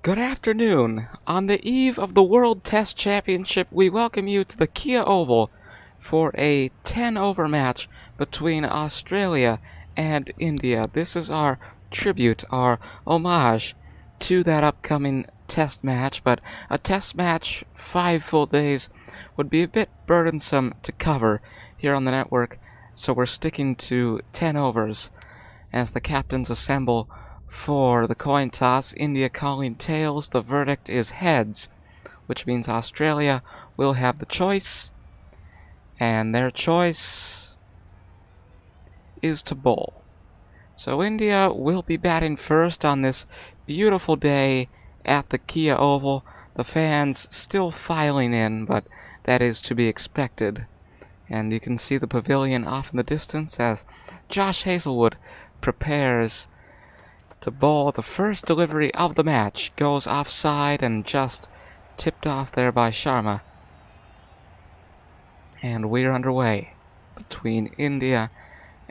Good afternoon. On the eve of the World Test Championship, we welcome you to the Kia Oval for a 10-over match between Australia and India. This is our tribute, our homage to that upcoming test match, but a test match 5 full days would be a bit burdensome to cover here on the network, so we're sticking to 10 overs as the captains assemble for the coin toss. India calling tails. The verdict is heads, which means Australia will have the choice, and their choice is to bowl. So India will be batting first on this beautiful day at the Kia Oval. The fans still filing in, but that is to be expected. And you can see the pavilion off in the distance as Josh Hazlewood prepares to bowl. The first delivery of the match goes offside and just tipped off there by Sharma. And we're underway between India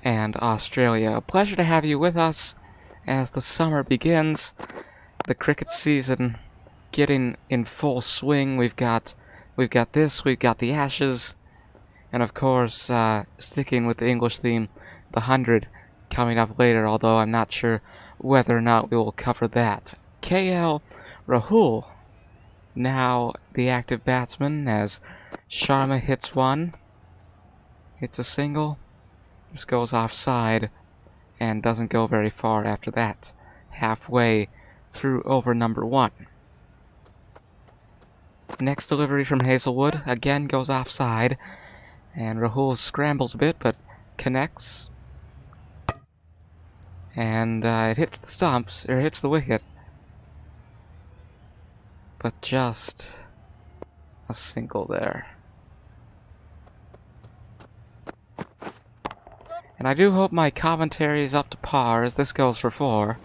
and Australia. A pleasure to have you with us as the summer begins. The cricket season getting in full swing. We've got the Ashes, and of course, sticking with the English theme, the 100 coming up later, although I'm not sure whether or not we will cover that. KL Rahul, now the active batsman, as Sharma hits one, hits a single. This goes offside and doesn't go very far after that, halfway through over number 1. Next delivery from Hazlewood again goes offside, and Rahul scrambles a bit but connects. And it hits the stumps, or hits the wicket. But just a single there. And I do hope my commentary is up to par, as this goes for 4.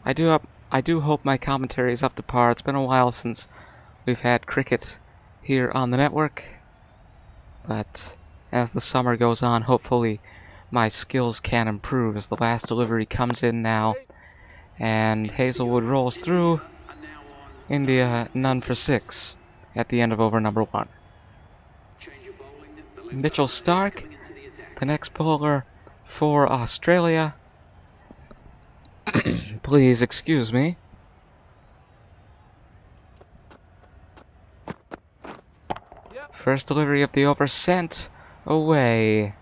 I do hope my commentary is up to par. It's been a while since we've had cricket here on the network. But as the summer goes on, hopefully my skills can improve as the last delivery comes in now. And Hazlewood rolls through. India none for 6 at the end of over number 1. Mitchell Starc, the next bowler for Australia. Please excuse me. First delivery of the over sent away.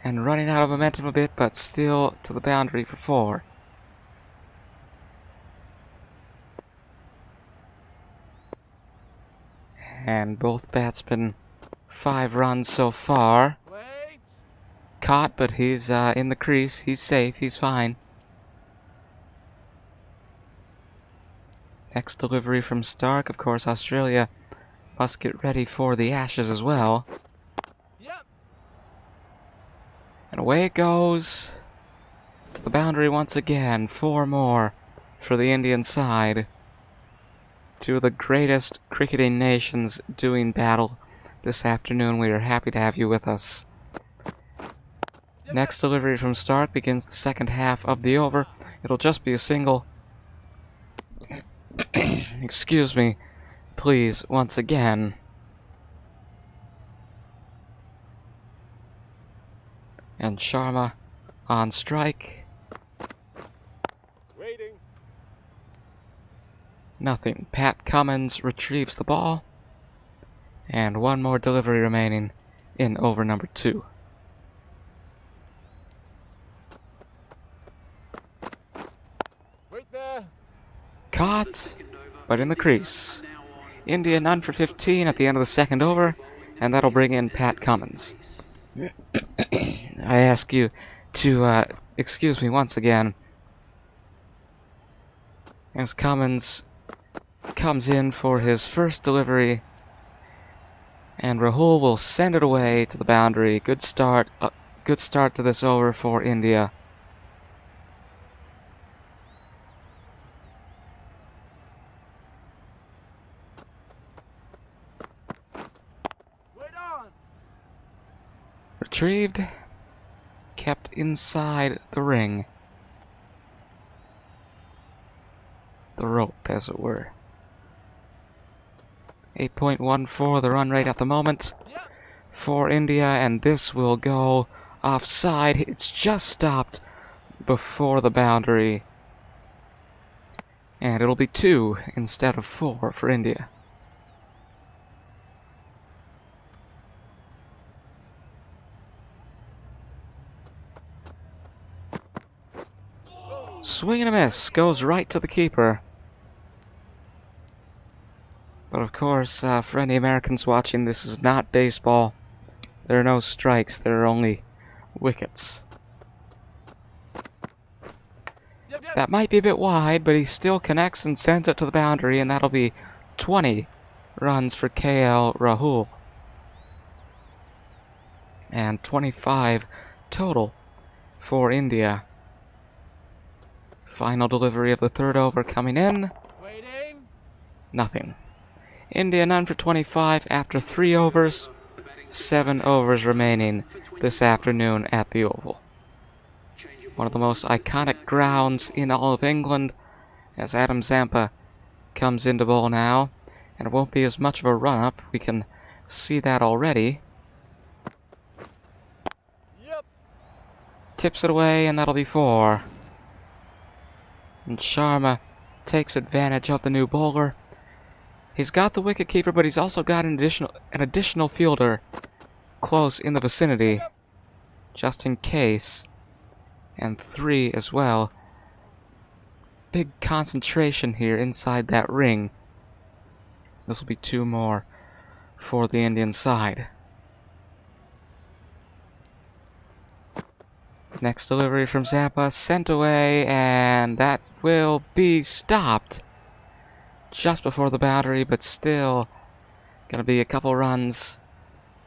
And running out of momentum a bit, but still to the boundary for 4. And both batsmen 5 runs so far. Caught, but he's in the crease. He's safe. He's fine. Next delivery from Starc. Of course, Australia must get ready for the Ashes as well. And away it goes to the boundary once again. 4 more for the Indian side. 2 of the greatest cricketing nations doing battle this afternoon. We are happy to have you with us. Next delivery from Starc begins the second half of the over. It'll just be a single. Excuse me, please, once again. And Sharma on strike. Waiting. Nothing. Pat Cummins retrieves the ball. And 1 more delivery remaining in over number 2. Wait there. Caught, but in the crease. India none for 15 at the end of the second over, and that'll bring in Pat Cummins. I ask you to excuse me once again as Cummins comes in for his first delivery, and Rahul will send it away to the boundary. Good start to this over for India. Retrieved, kept inside the ring. the rope, as it were. 8.14 the run rate at the moment for India, and this will go offside. It's just stopped before the boundary, and it'll be 2 instead of 4 for India. Swing and a miss, goes right to the keeper. But of course, for any Americans watching, this is not baseball. There are no strikes, there are only wickets. That might be a bit wide, but he still connects and sends it to the boundary, and that'll be 20 runs for KL Rahul. And 25 total for India. Final delivery of the third over coming in. Nothing. India none for 25 after 3 overs. 7 overs remaining this afternoon at the Oval. One of the most iconic grounds in all of England, as Adam Zampa comes into bowl now. And it won't be as much of a run-up. We can see that already. Tips it away, and that'll be 4. And Sharma takes advantage of the new bowler. He's got the wicketkeeper, but he's also got an additional fielder close in the vicinity, just in case. And 3 as well. Big concentration here inside that ring. This will be 2 more for the Indian side. Next delivery from Zampa, sent away, and that will be stopped just before the boundary, but still gonna be a couple runs.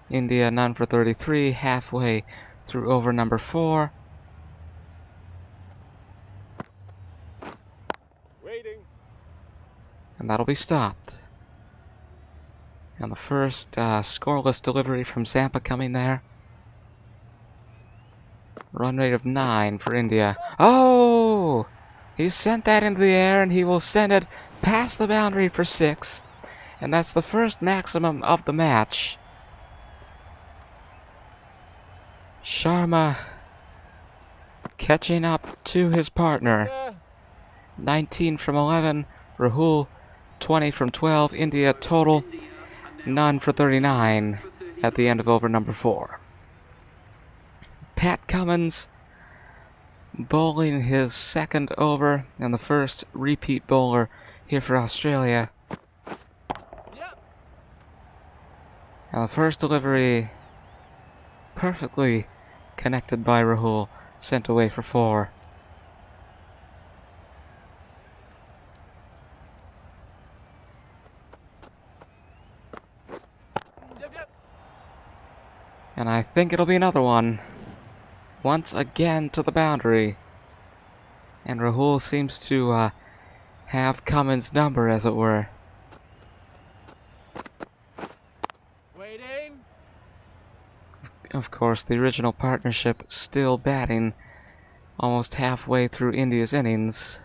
India none for 33, halfway through over number 4. Waiting. And that'll be stopped. And the first scoreless delivery from Zampa coming there. Run rate of 9 for India. Oh! He sent that into the air, and he will send it past the boundary for 6. And that's the first maximum of the match. Sharma catching up to his partner. 19 from 11. Rahul 20 from 12. India total none for 39 at the end of over number 4. Pat Cummins bowling his second over, and the first repeat bowler here for Australia. And the first delivery perfectly connected by Rahul, sent away for 4. And I think it'll be another one. Once again to the boundary. And Rahul seems to have Cummins' number, as it were. Waiting. Of course, the original partnership still batting almost halfway through India's innings.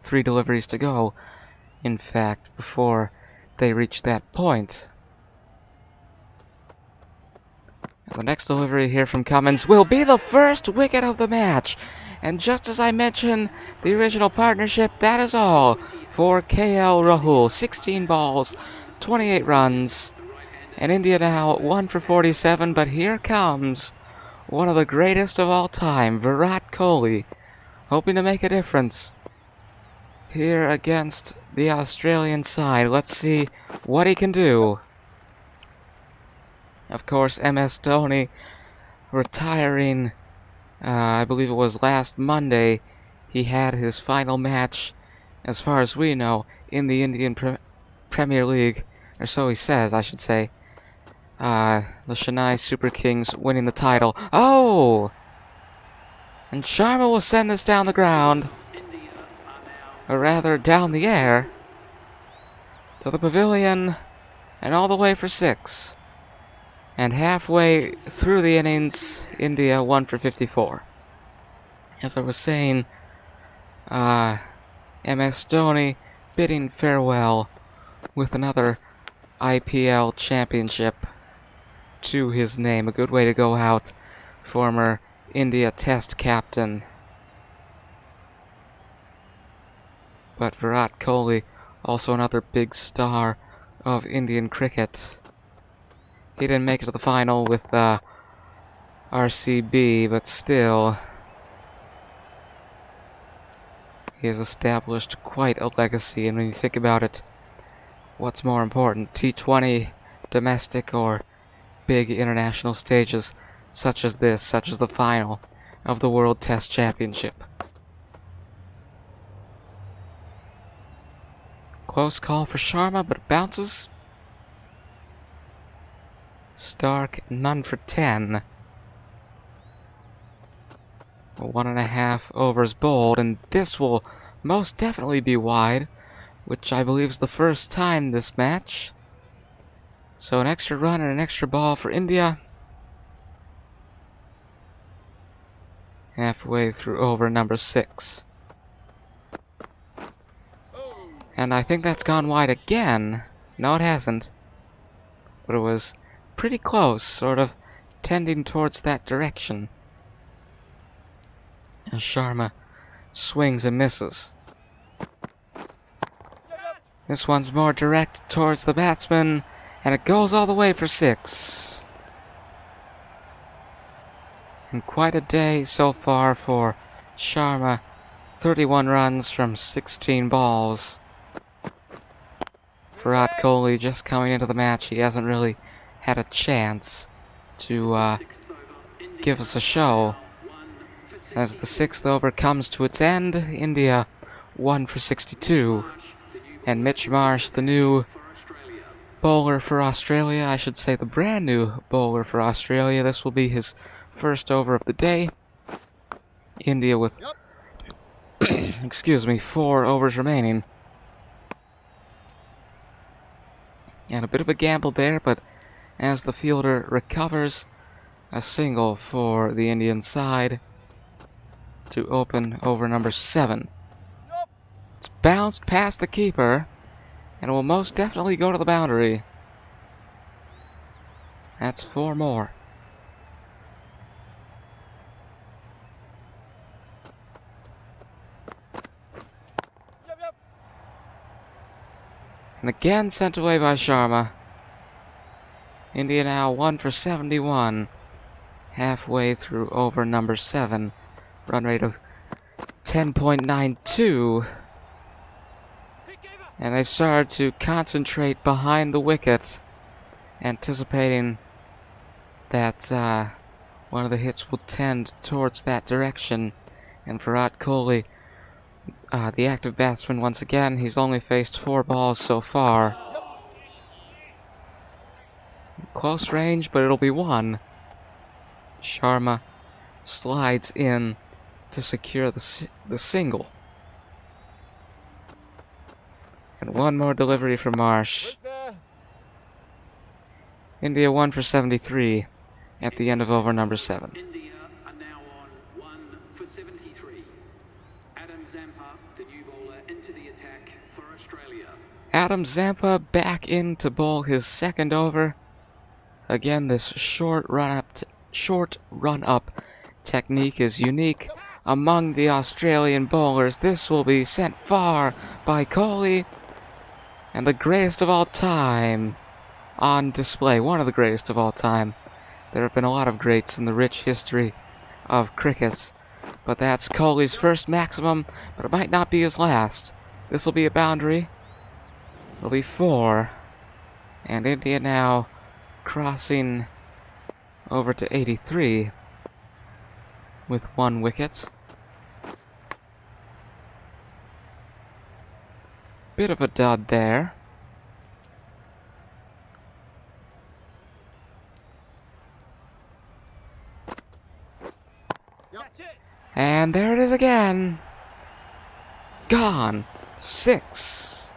3 deliveries to go, in fact, before they reach that point. The next delivery here from Cummins will be the first wicket of the match. And just as I mentioned, the original partnership, that is all for KL Rahul. 16 balls, 28 runs. And India now 1 for 47, but here comes one of the greatest of all time, Virat Kohli, hoping to make a difference here against the Australian side. Let's see what he can do. Of course, MS Dhoni retiring, I believe it was last Monday. He had his final match, as far as we know, in the Indian Premier League, or so he says, I should say. The Chennai Super Kings winning the title. Oh! And Sharma will send this down the ground, or rather down the air, to the pavilion, and all the way for 6. And halfway through the innings, India 1 for 54. As I was saying, MS Dhoni bidding farewell with another IPL championship to his name. A good way to go out, former India Test captain. But Virat Kohli, also another big star of Indian cricket. He didn't make it to the final with RCB, but still, he has established quite a legacy. And when you think about it, what's more important, T20, domestic, or big international stages such as this, such as the final of the World Test Championship? Close call for Sharma, but it bounces. Starc, none for 10. 1.5 overs bowled, and this will most definitely be wide, which I believe is the first time this match. So an extra run and an extra ball for India. Halfway through over number 6. And I think that's gone wide again. No, it hasn't. But it was pretty close, sort of tending towards that direction. And Sharma swings and misses. This one's more direct towards the batsman, and it goes all the way for 6. And quite a day so far for Sharma. 31 runs from 16 balls. Virat Kohli just coming into the match. He hasn't really had a chance to give us a show. As the 6th over comes to its end, India 1 for 62. And Mitch Marsh, the new bowler for Australia, I should say the brand new bowler for Australia. This will be his first over of the day. India with, excuse me, 4 overs remaining. And a bit of a gamble there, but as the fielder recovers, a single for the Indian side to open over number 7. It's bounced past the keeper, and will most definitely go to the boundary. That's 4 more. And again sent away by Sharma. India now 1 for 71. Halfway through over number 7. Run rate of 10.92. And they've started to concentrate behind the wicket, anticipating that one of the hits will tend towards that direction. And Virat Kohli, the active batsman once again, he's only faced 4 balls so far. Close range, but it'll be 1. Sharma slides in to secure the single. And 1 more delivery from Marsh. India 1 for 73 at the end of over number 7. India are now on 1 for 73. Adam Zampa, the new bowler, into the attack for Australia. Adam Zampa back in to bowl his 2nd over. Again, this short run-up technique is unique among the Australian bowlers. This will be sent far by Kohli, and the greatest of all time on display. One of the greatest of all time. There have been a lot of greats in the rich history of cricket, but that's Kohli's first maximum, but it might not be his last. This will be a boundary. It'll be 4, and India now crossing over to 83 with 1 wicket. Bit of a dud there. And there it is again. Gone. 6.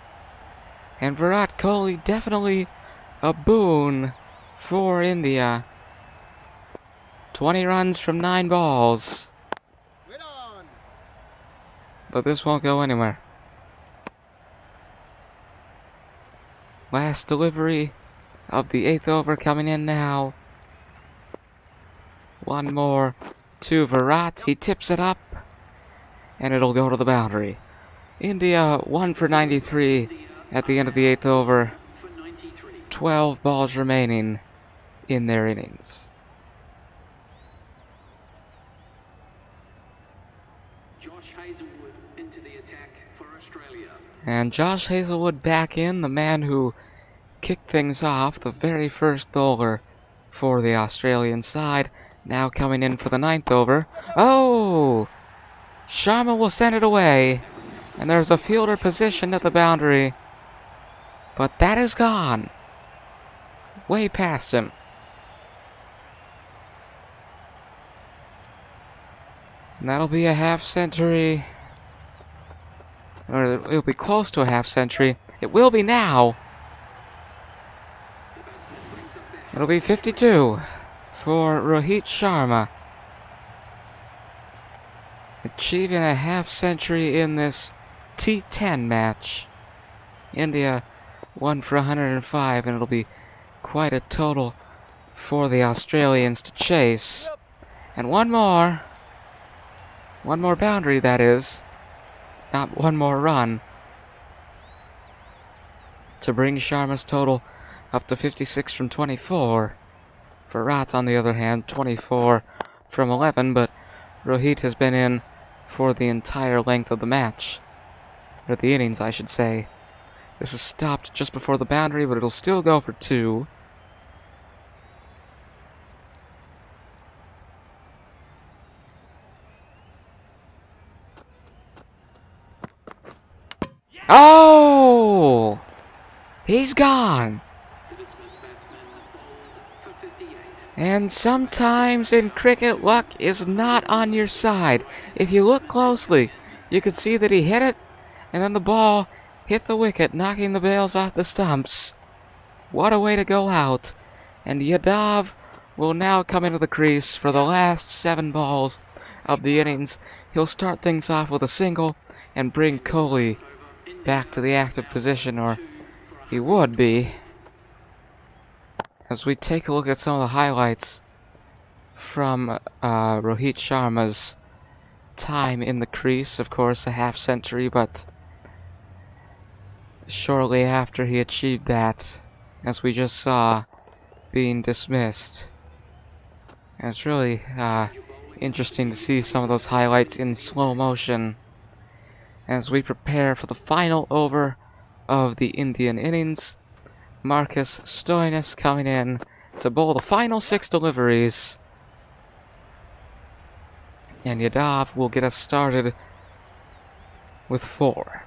And Virat Kohli definitely a boon for India. 20 runs from 9 balls. But this won't go anywhere. Last delivery of the 8th over coming in now. One more to Virat. He tips it up, and it'll go to the boundary. India 1 for 93 at the end of the 8th over. 12 balls remaining in their innings. And Josh Hazelwood back in, the man who kicked things off, the very first bowler for the Australian side, now coming in for the 9th over. Oh! Sharma will send it away, and there's a fielder positioned at the boundary, but that is gone. Way past him. And that'll be a half century. Or it'll be close to a half century. It will be now. It'll be 52 for Rohit Sharma. Achieving a half century in this T10 match. India 1 for 105, and it'll be quite a total for the Australians to chase. And one more boundary, that is. Not one more run. To bring Sharma's total up to 56 from 24. Virat, on the other hand, 24 from 11, but Rohit has been in for the entire length of the match. Or the innings, I should say. This is stopped just before the boundary, but it'll still go for 2. Oh! He's gone! And sometimes in cricket, luck is not on your side. If you look closely, you can see that he hit it, and then the ball hit the wicket, knocking the bails off the stumps. What a way to go out. And Yadav will now come into the crease for the last 7 balls of the innings. He'll start things off with a single and bring Kohli back to the active position, or he would be. As we take a look at some of the highlights from Rohit Sharma's time in the crease. Of course, a half century, but shortly after he achieved that, as we just saw, being dismissed. And it's really interesting to see some of those highlights in slow motion as we prepare for the final over of the Indian innings. Marcus Stoinis coming in to bowl the final 6 deliveries. And Yadav will get us started with 4.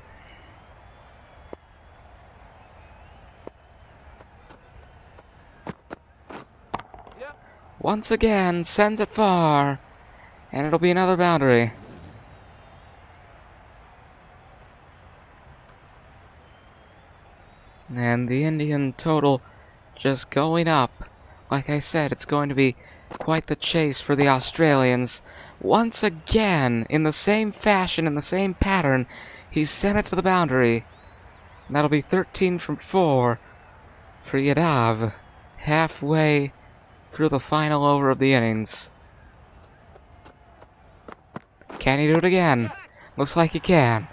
Once again, sends it far, and it'll be another boundary. And the Indian total just going up. Like I said, it's going to be quite the chase for the Australians. Once again, in the same fashion, in the same pattern, he's sent it to the boundary. And that'll be 13 from 4 for Yadav, halfway through the final over of the innings. Can he do it again? Looks like he can.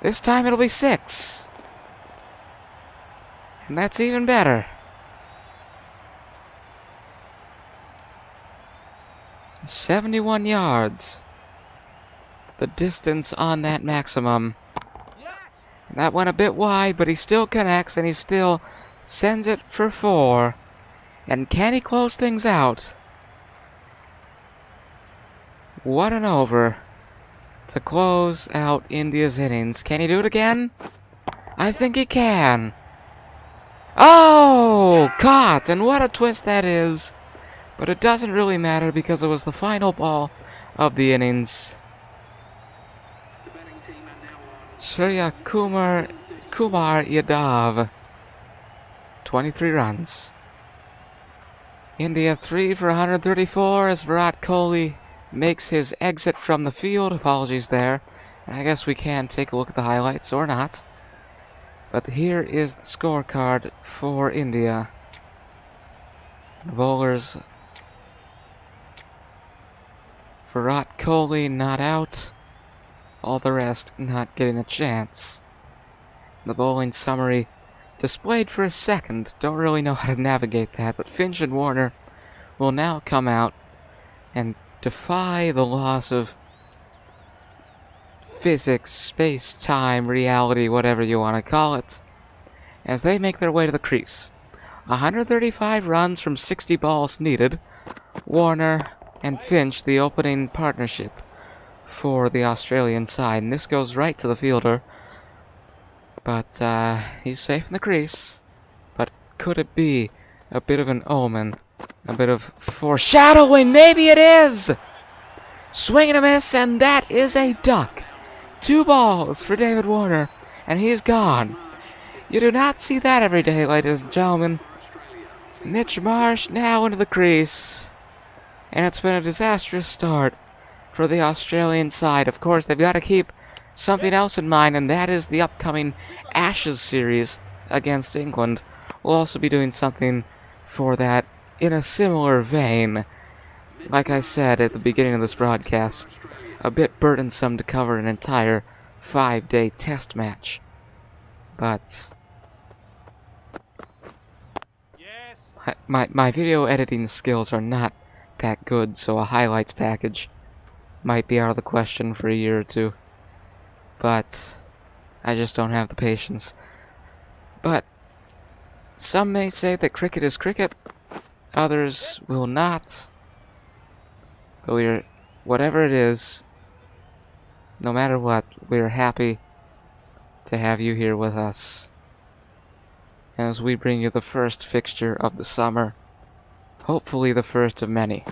This time it'll be 6. And that's even better. 71 yards. The distance on that maximum. That went a bit wide, but he still connects, and he still sends it for 4. And can he close things out? What an over to close out India's innings. Can he do it again? I think he can. Oh, caught! And what a twist that is. But it doesn't really matter because it was the final ball of the innings. Surya Kumar Yadav, 23 runs. India 3 for 134 as Virat Kohli makes his exit from the field. Apologies there. And I guess we can take a look at the highlights or not. But here is the scorecard for India. The bowlers, Virat Kohli not out, all the rest not getting a chance. The bowling summary displayed for a second, don't really know how to navigate that, but Finch and Warner will now come out and defy the laws of physics, space-time, reality, whatever you want to call it, as they make their way to the crease. 135 runs from 60 balls needed. Warner and Finch, the opening partnership for the Australian side. And this goes right to the fielder. But he's safe in the crease. But could it be a bit of an omen? A bit of foreshadowing? Maybe it is! Swing and a miss, and that is a duck. 2 balls for David Warner, and he's gone. You do not see that every day, ladies and gentlemen. Mitch Marsh now into the crease. And it's been a disastrous start for the Australian side. Of course, they've got to keep something else in mind, and that is the upcoming Ashes series against England. We'll also be doing something for that in a similar vein. Like I said at the beginning of this broadcast, a bit burdensome to cover an entire 5-day test match. But my video editing skills are not that good, so a highlights package might be out of the question for a year or two. But I just don't have the patience. But some may say that cricket is cricket, others will not. But whatever it is, no matter what, we're happy to have you here with us as we bring you the first fixture of the summer. Hopefully the first of many.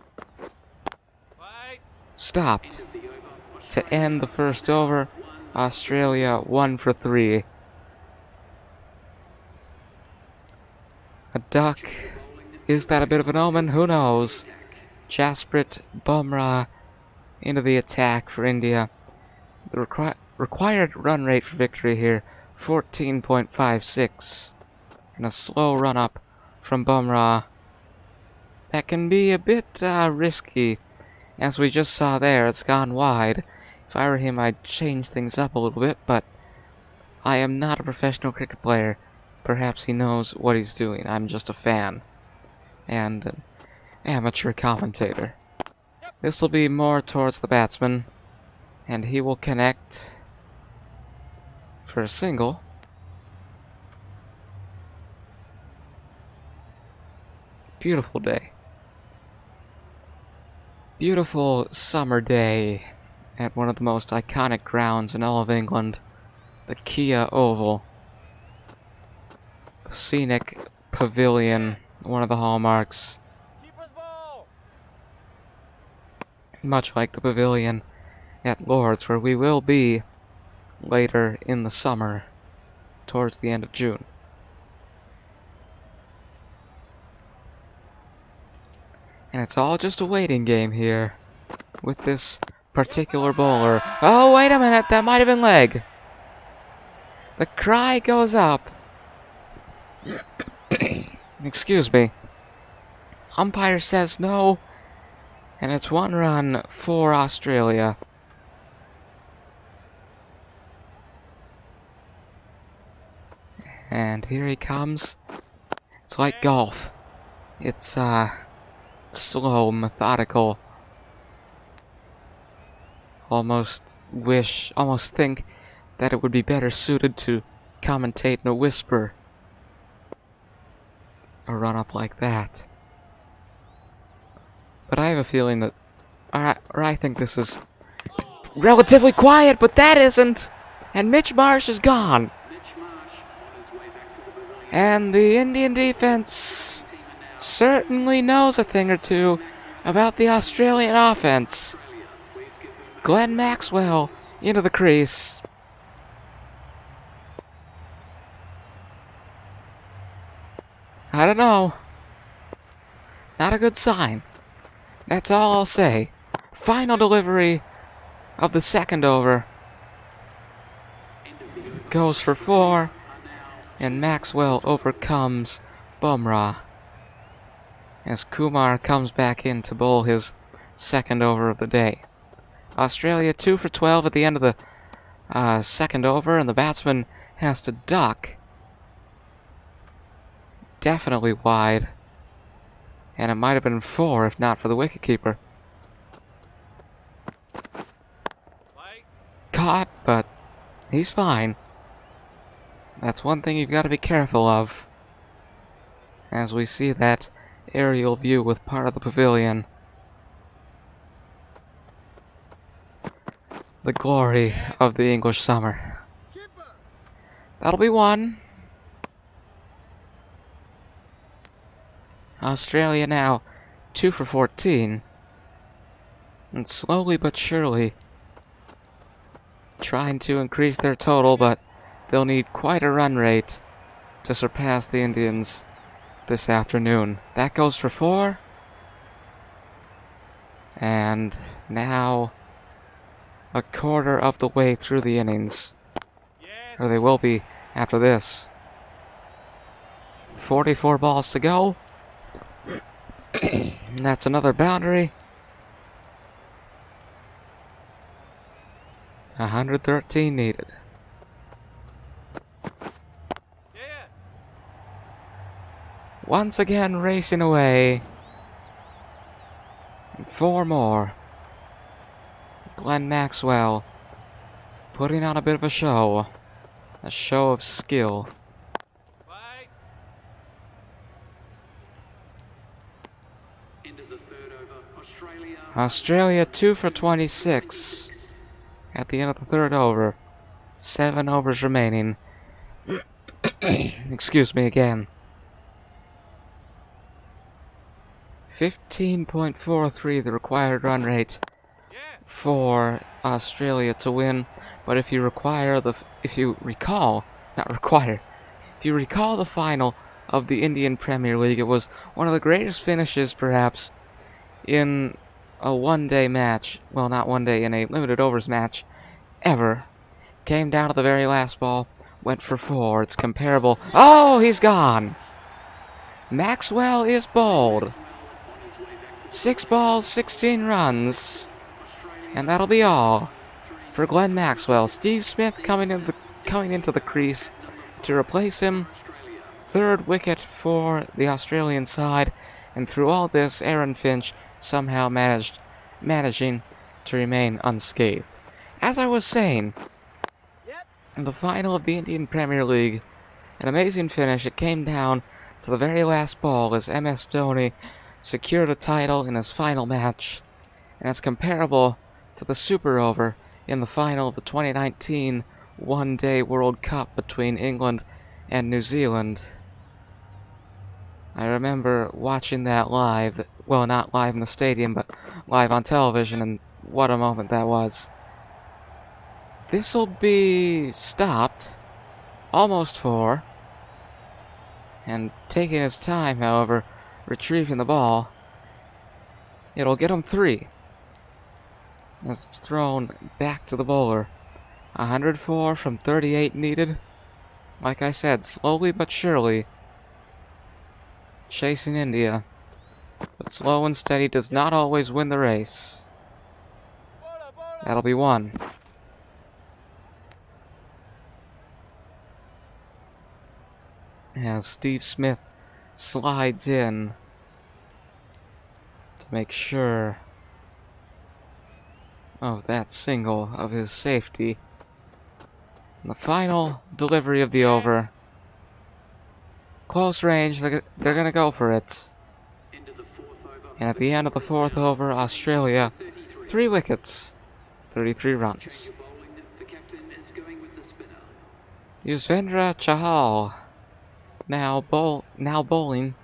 Stopped to end the first over. Australia 1 for 3. A duck. Is that a bit of an omen? Who knows? Jasprit Bumrah into the attack for India. The required run rate for victory here, 14.56. And a slow run-up from Bumrah. That can be a bit risky. As we just saw there, it's gone wide. If I were him, I'd change things up a little bit, but I am not a professional cricket player. Perhaps he knows what he's doing. I'm just a fan. And an amateur commentator. This will be more towards the batsman. And he will connect for a single. Beautiful day. Beautiful summer day at one of the most iconic grounds in all of England, the Kia Oval. The scenic pavilion, one of the hallmarks. Much like the pavilion at Lord's, where we will be later in the summer, towards the end of June. And it's all just a waiting game here with this particular bowler. Oh, wait a minute, that might have been leg. The cry goes up. Excuse me. Umpire says no, and it's 1 run for Australia. And here he comes. It's like golf. It's, slow, methodical. Almost think that it would be better suited to commentate in a whisper. A run-up like that. But I have a feeling that, or I think this is relatively quiet, but that isn't! And Mitch Marsh is gone! And the Indian defense certainly knows a thing or two about the Australian offense. Glenn Maxwell into the crease. I don't know. Not a good sign. That's all I'll say. Final delivery of the second over. Goes for 4. And Maxwell overcomes Bumrah as Kumar comes back in to bowl his second over of the day. Australia 2 for 12 at the end of the second over, and the batsman has to duck. Definitely wide. And it might have been 4 if not for the wicketkeeper. Caught, but he's fine. That's one thing you've got to be careful of. As we see that aerial view with part of the pavilion. The glory of the English summer. That'll be 1. Australia now 2 for 14. And slowly but surely trying to increase their total, but they'll need quite a run rate to surpass the Indians this afternoon. That goes for 4. And now a quarter of the way through the innings. Or they will be after this. 44 balls to go. And that's another boundary. 113 needed. Once again racing away. 4 more. Glenn Maxwell putting on a bit of a show. A show of skill. Australia 2 for 26 at the end of the third over. 7 overs remaining. Excuse me again. 15.43 the required run rate for Australia to win, but if you recall the final of the Indian Premier League, it was one of the greatest finishes perhaps in a one-day match, well, not one day, in a limited overs match ever. Came down to the very last ball, went for 4. It's comparable. Oh, he's gone. Maxwell is bowled. 6 balls, 16 runs. And that'll be all for Glenn Maxwell. Steve Smith coming into the crease to replace him. 3rd wicket for the Australian side. And through all this, Aaron Finch somehow managing to remain unscathed. As I was saying, in the final of the Indian Premier League, an amazing finish. It came down to the very last ball as MS Dhoni secured a title in his final match, and it's comparable to the super over in the final of the 2019 one-day World Cup between England and New Zealand. I remember watching that live, well, not live in the stadium, but live on television, and what a moment that was. This'll be stopped, almost 4, and taking his time, however, retrieving the ball. It'll get him 3. As it's thrown back to the bowler. 104 from 38 needed. Like I said, slowly but surely chasing India. But slow and steady does not always win the race. That'll be 1. As Steve Smith slides in to make sure of that single of his safety. And the final delivery of the over. Close range, they're going to go for it. And at the end of the 4th over, Australia, 3 wickets, 33 runs. Yuzvendra Chahal now bowling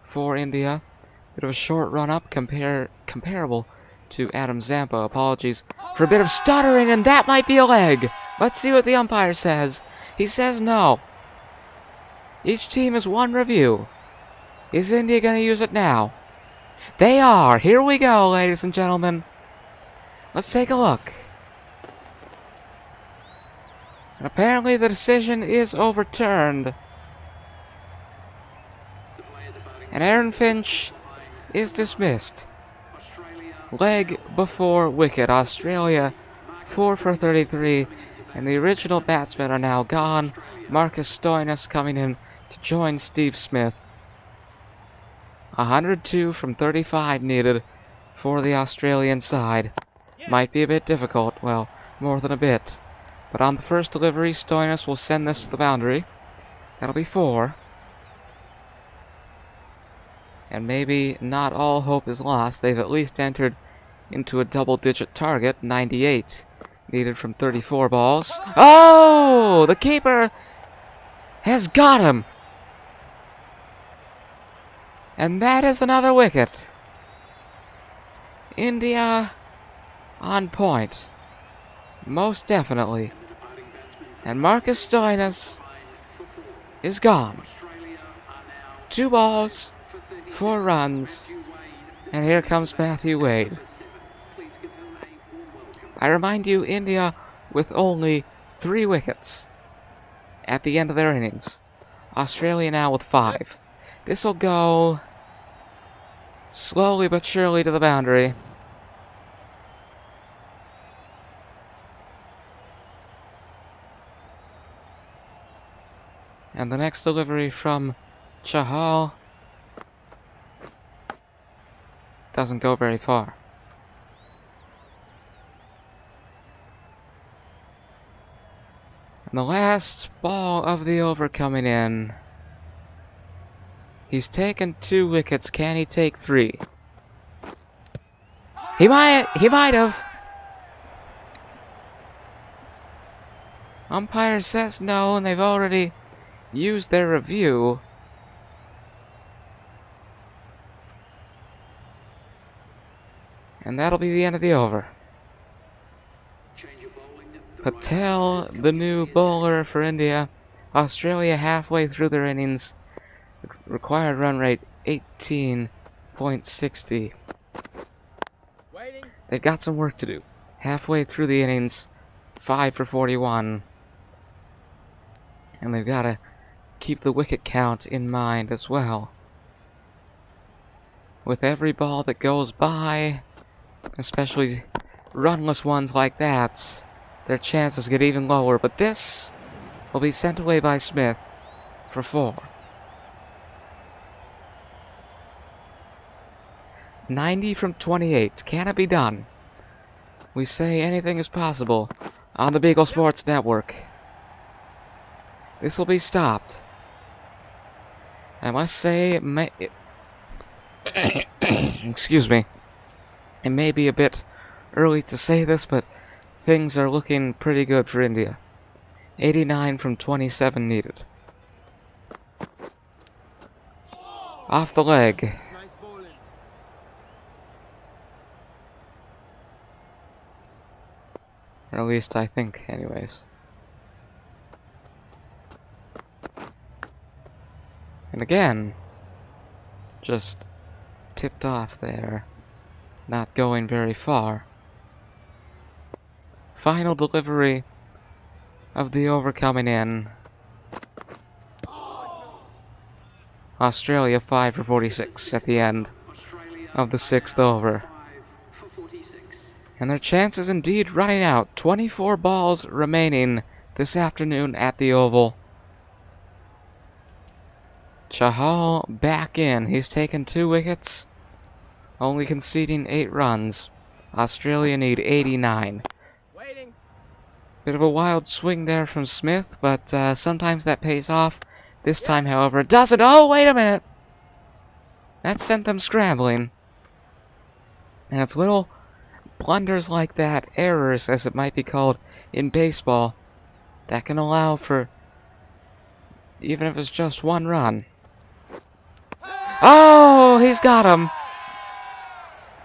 for India. Bit of a short run-up comparable to Adam Zampa. Apologies for a bit of stuttering, and that might be a leg. Let's see what the umpire says. He says no. Each team has 1 review. Is India going to use it now? They are. Here we go, ladies and gentlemen. Let's take a look. And apparently the decision is overturned. And Aaron Finch is dismissed. Leg before wicket. Australia 4 for 33. And the original batsmen are now gone. Marcus Stoinis coming in to join Steve Smith. 102 from 35 needed for the Australian side. Might be a bit difficult. Well, more than a bit. But on the first delivery, Stoinis will send this to the boundary. That'll be 4. And maybe not all hope is lost. They've at least entered into a double-digit target. 98 needed from 34 balls. Oh! The keeper has got him! And that is another wicket. India on point. Most definitely. And Marcus Stoinis is gone. 2 balls, 4 runs, and here comes Matthew Wade. I remind you, India with only 3 wickets at the end of their innings. Australia now with 5. This will go slowly but surely to the boundary. And the next delivery from Chahal doesn't go very far. And the last ball of the over coming in. He's taken 2 wickets. Can he take 3? He might have. Umpire says no, and they've already used their review. And that'll be the end of the over. Patel, the new bowler for India. Australia halfway through their innings. Required run rate 18.60. They've got some work to do. Halfway through the innings, 5 for 41. And they've got to keep the wicket count in mind as well. With every ball that goes by, especially runless ones like that, their chances get even lower. But this will be sent away by Smith for 4. 90 from 28. Can it be done? We say anything is possible on the Beagle Sports Network. This will be stopped. I must say, excuse me. It may be a bit early to say this, but things are looking pretty good for India. 89 from 27 needed. Off the leg. Or at least I think, anyways. And again, just tipped off there. Not going very far. Final delivery of the over coming in. Australia 5 for 46 at the end of the 6th over. And their chances indeed running out. 24 balls remaining this afternoon at the Oval. Chahal back in. He's taken 2 wickets, only conceding 8 runs. Australia need 89. Bit of a wild swing there from Smith, but sometimes that pays off. This time, however, it doesn't. Oh, wait a minute! That sent them scrambling. And it's little blunders like that, errors as it might be called in baseball, that can allow for, even if it's just 1 run. Oh, he's got him.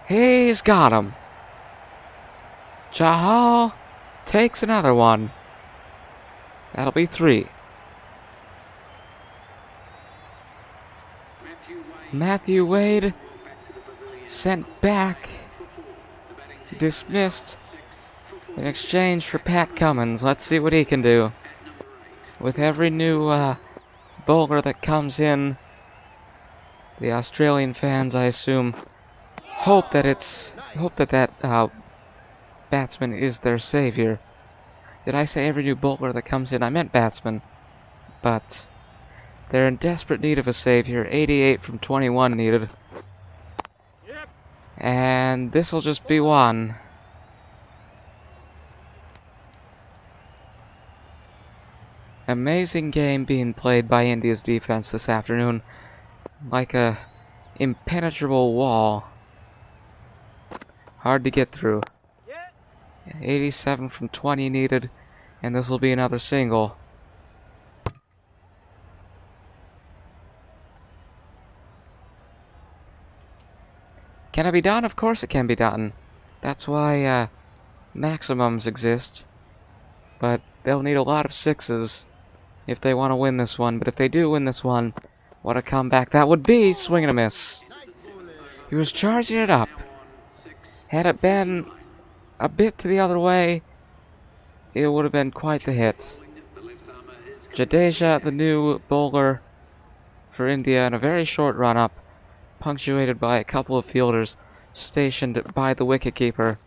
He's got him. Chahal takes another one. That'll be 3. Matthew Wade sent back, dismissed in exchange for Pat Cummins. Let's see what he can do. With every new bowler that comes in, The Australian fans, I assume, hope that that batsman is their savior. Did I say every new bowler that comes in? I meant batsman. But they're in desperate need of a savior. 88 from 21 needed. And this'll just be one. Amazing game being played by India's defense this afternoon. Like a impenetrable wall. Hard to get through. 87 from 20 needed. And this will be another single. Can it be done? Of course it can be done. That's why maximums exist. But they'll need a lot of sixes if they want to win this one. But if they do win this one, what a comeback that would be. Swing and a miss. He was charging it up. Had it been a bit to the other way, it would have been quite the hit. Jadeja, the new bowler for India, in a very short run-up, punctuated by a couple of fielders stationed by the wicketkeeper.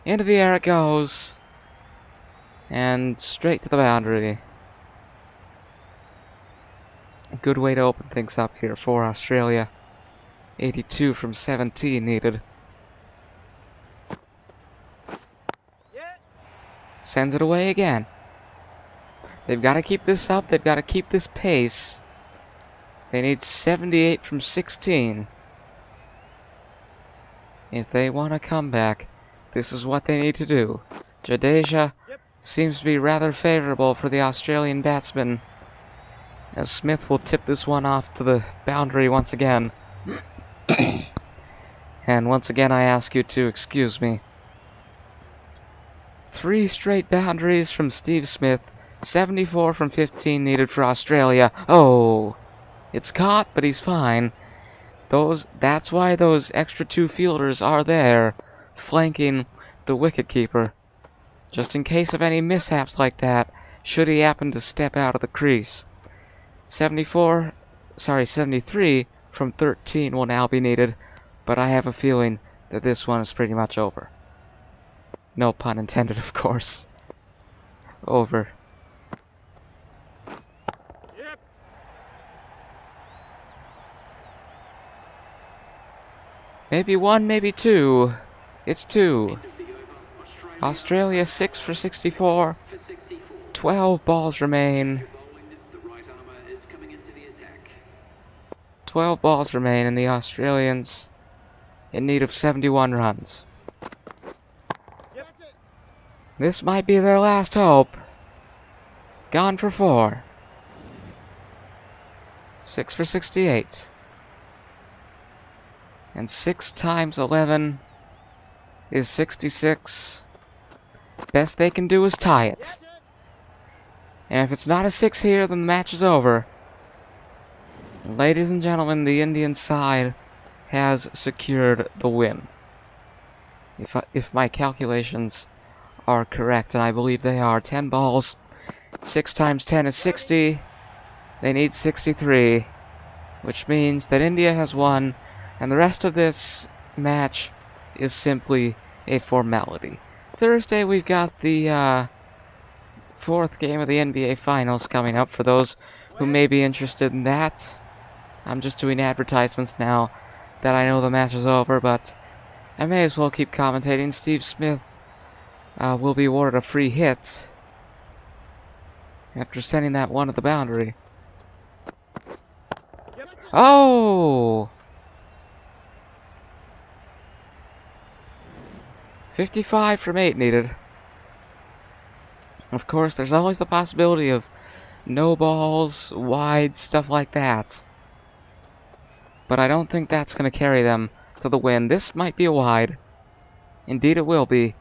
Into the air it goes. And straight to the boundary. Good way to open things up here for Australia. 82 from 17 needed. Sends it away again. They've got to keep this up. They've got to keep this pace. They need 78 from 16. If they want to come back, this is what they need to do. Jadeja seems to be rather favorable for the Australian batsman, as Smith will tip this one off to the boundary once again. And once again I ask you to excuse me. 3 straight boundaries from Steve Smith. 74 from 15 needed for Australia. Oh! It's caught, but he's fine. That's why those extra 2 fielders are there, flanking the wicketkeeper. Just in case of any mishaps like that, should he happen to step out of the crease. 73 from 13 will now be needed, but I have a feeling that this one is pretty much over. No pun intended, of course. Over. Maybe 1, maybe 2. It's 2. Australia 6 for 64. 12 balls remain. 12 balls remain, and the Australians in need of 71 runs. This might be their last hope. Gone for 4. 6 for 68. And 6 times 11 is 66. Best they can do is tie it. And if it's not a 6 here, then the match is over. Ladies and gentlemen, the Indian side has secured the win. If my calculations are correct, and I believe they are, 10 balls, 6 times 10 is 60. They need 63, which means that India has won, and the rest of this match is simply a formality. Thursday, we've got the 4th game of the NBA Finals coming up for those who may be interested in that. I'm just doing advertisements now that I know the match is over, but I may as well keep commentating. Steve Smith will be awarded a free hit after sending that one at the boundary. Oh! 55 from 8 needed. Of course, there's always the possibility of no balls, wide, stuff like that. But I don't think that's going to carry them to the win. This might be a wide. Indeed it will be.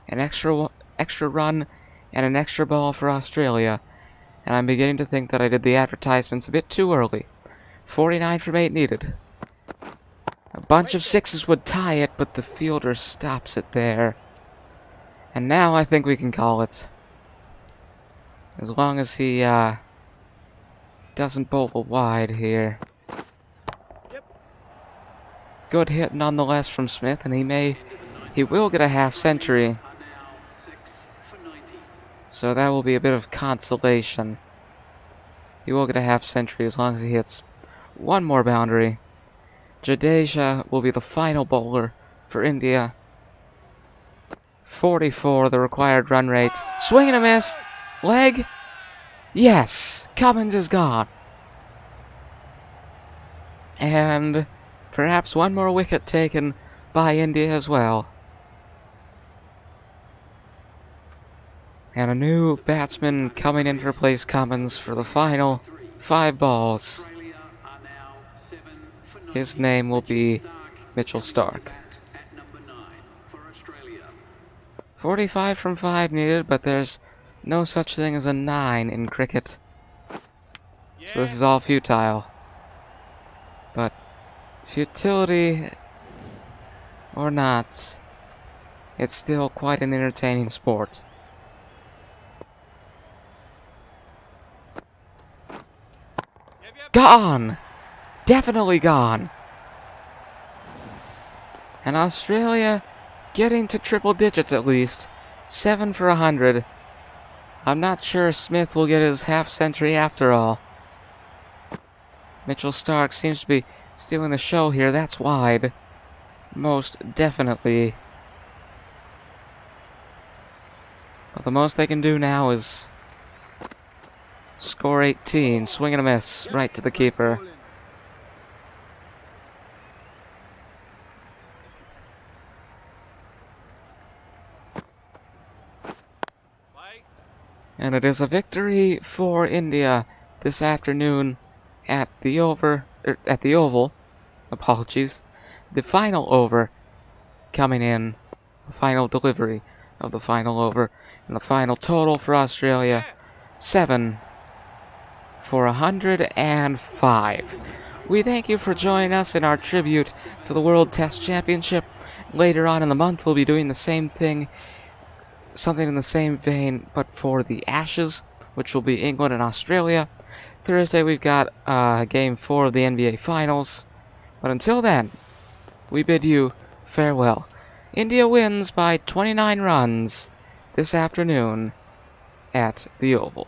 An extra run and an extra ball for Australia. And I'm beginning to think that I did the advertisements a bit too early. 49 from 8 needed. A bunch of 6s would tie it, but the fielder stops it there. And now I think we can call it. As long as he doesn't bowl wide here. Good hit nonetheless from Smith, and he will get a half century. Are now 6 for 90. So that will be a bit of consolation. He will get a half century as long as he hits one more boundary. Jadeja will be the final bowler for India. 44, the required run rate. Swing and a miss. Leg. Yes, Cummins is gone. And perhaps one more wicket taken by India as well. And a new batsman coming in to replace Cummins for the final 5 balls. Australia are now 7 for 90. His name will be Mitchell Starc. At number 9 for Australia. 45 from 5 needed, but there's no such thing as a 9 in cricket. So this is all futile. But futility or not, it's still quite an entertaining sport. Gone! Definitely gone. And Australia getting to triple digits at least. 7 for 100. I'm not sure Smith will get his half century after all. Mitchell Starc seems to be stealing the show here. That's wide. Most definitely. But the most they can do now is score 18. Swing and a miss. Right to the keeper. And it is a victory for India this afternoon at the Oval. Apologies. The final over coming in. The final delivery of the final over. And the final total for Australia, 7 for 105. We thank you for joining us in our tribute to the World Test Championship. Later on in the month, we'll be doing the same thing. Something in the same vein, but for the Ashes, which will be England and Australia. Thursday, we've got Game 4 of the NBA Finals. But until then, we bid you farewell. India wins by 29 runs this afternoon at the Oval.